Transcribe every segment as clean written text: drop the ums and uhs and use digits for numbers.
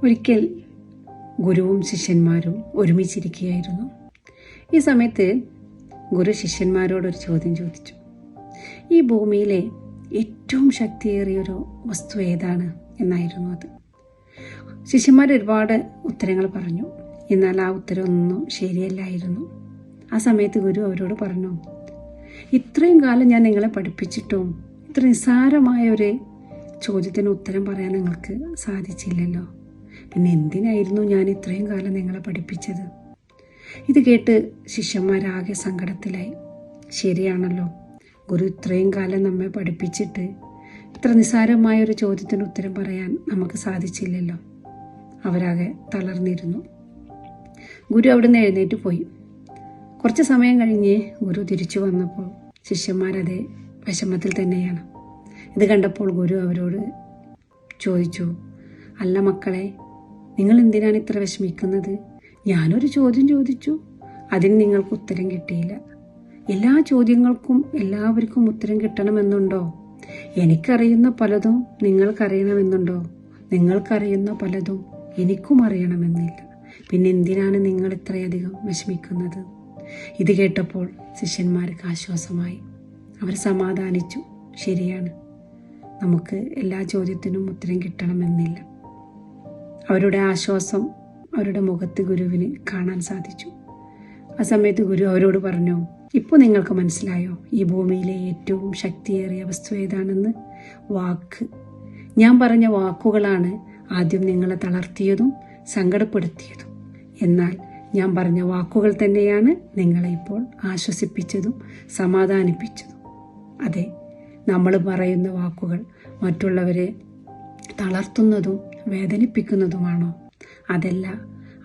ഒരിക്കൽ ഗുരുവും ശിഷ്യന്മാരും ഒരുമിച്ചിരിക്കുകയായിരുന്നു. ഈ സമയത്ത് ഗുരു ശിഷ്യന്മാരോടൊരു ചോദ്യം ചോദിച്ചു. ഈ ഭൂമിയിലെ ഏറ്റവും ശക്തിയേറിയൊരു വസ്തു ഏതാണ് എന്നായിരുന്നു അത്. ശിഷ്യന്മാർ ഒരുപാട് ഉത്തരങ്ങൾ പറഞ്ഞു. എന്നാൽ ആ ഉത്തരമൊന്നും ശരിയല്ലായിരുന്നു. ആ സമയത്ത് ഗുരു അവരോട് പറഞ്ഞു, ഇത്രയും കാലം ഞാൻ നിങ്ങളെ പഠിപ്പിച്ചിട്ടും ഇത്ര നിസ്സാരമായ ഒരു ചോദ്യത്തിന് ഉത്തരം പറയാൻ നിങ്ങൾക്ക് സാധിച്ചില്ലല്ലോ. പിന്നെ എന്തിനായിരുന്നു ഞാൻ ഇത്രയും കാലം നിങ്ങളെ പഠിപ്പിച്ചത്? ഇത് കേട്ട് ശിഷ്യന്മാരാകെ സങ്കടത്തിലായി. ശരിയാണല്ലോ, ഗുരു ഇത്രയും കാലം നമ്മെ പഠിപ്പിച്ചിട്ട് ഇത്ര നിസ്സാരമായ ഒരു ചോദ്യത്തിന് ഉത്തരം പറയാൻ നമുക്ക് സാധിച്ചില്ലല്ലോ. അവരാകെ തളർന്നിരുന്നു. ഗുരു അവിടുന്ന് എഴുന്നേറ്റ് പോയി. കുറച്ച് സമയം കഴിഞ്ഞ് ഗുരു തിരിച്ചു വന്നപ്പോൾ ശിഷ്യന്മാരതേ വിഷമത്തിൽ തന്നെയാണ്. ഇത് കണ്ടപ്പോൾ ഗുരു അവരോട് ചോദിച്ചു, അല്ല മക്കളെ, നിങ്ങൾ എന്തിനാണ് ഇത്ര വിഷമിക്കുന്നത്? ഞാനൊരു ചോദ്യം ചോദിച്ചു, അതിന് നിങ്ങൾക്ക് ഉത്തരം കിട്ടിയില്ല. എല്ലാ ചോദ്യങ്ങൾക്കും എല്ലാവർക്കും ഉത്തരം കിട്ടണമെന്നുണ്ടോ? എനിക്കറിയുന്ന പലതും നിങ്ങൾക്കറിയണമെന്നുണ്ടോ? നിങ്ങൾക്കറിയുന്ന പലതും എനിക്കും അറിയണമെന്നില്ല. പിന്നെ എന്തിനാണ് നിങ്ങൾ ഇത്രയധികം വിഷമിക്കുന്നത്? ഇത് കേട്ടപ്പോൾ ശിഷ്യന്മാർക്ക് ആശ്വാസമായി. അവർ സമാധാനിച്ചു. ശരിയാണ്, നമുക്ക് എല്ലാ ചോദ്യത്തിനും ഉത്തരം കിട്ടണമെന്നില്ല. അവരുടെ ആശ്വാസം അവരുടെ മുഖത്ത് ഗുരുവിന് കാണാൻ സാധിച്ചു. ആ സമയത്ത് ഗുരു അവരോട് പറഞ്ഞു, ഇപ്പോൾ നിങ്ങൾക്ക് മനസ്സിലായോ ഈ ഭൂമിയിലെ ഏറ്റവും ശക്തിയേറിയ വസ്തു ഏതാണെന്ന്? വാക്ക്. ഞാൻ പറഞ്ഞ വാക്കുകളാണ് ആദ്യം നിങ്ങളെ തളർത്തിയതും സങ്കടപ്പെടുത്തിയതും. എന്നാൽ ഞാൻ പറഞ്ഞ വാക്കുകൾ തന്നെയാണ് നിങ്ങളെ ഇപ്പോൾ ആശ്വസിപ്പിച്ചതും സമാധാനിപ്പിച്ചതും. അതെ, നമ്മൾ പറയുന്ന വാക്കുകൾ മറ്റുള്ളവരെ തളർത്തുന്നതും വേദനിപ്പിക്കുന്നതുമാണോ? അതല്ല,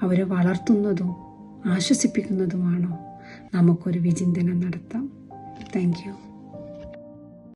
അവരെ വളർത്തുന്നതും ആശ്വസിപ്പിക്കുന്നതുമാണോ? നമുക്കൊരു വിചിന്തനം നടത്താം. Thank you.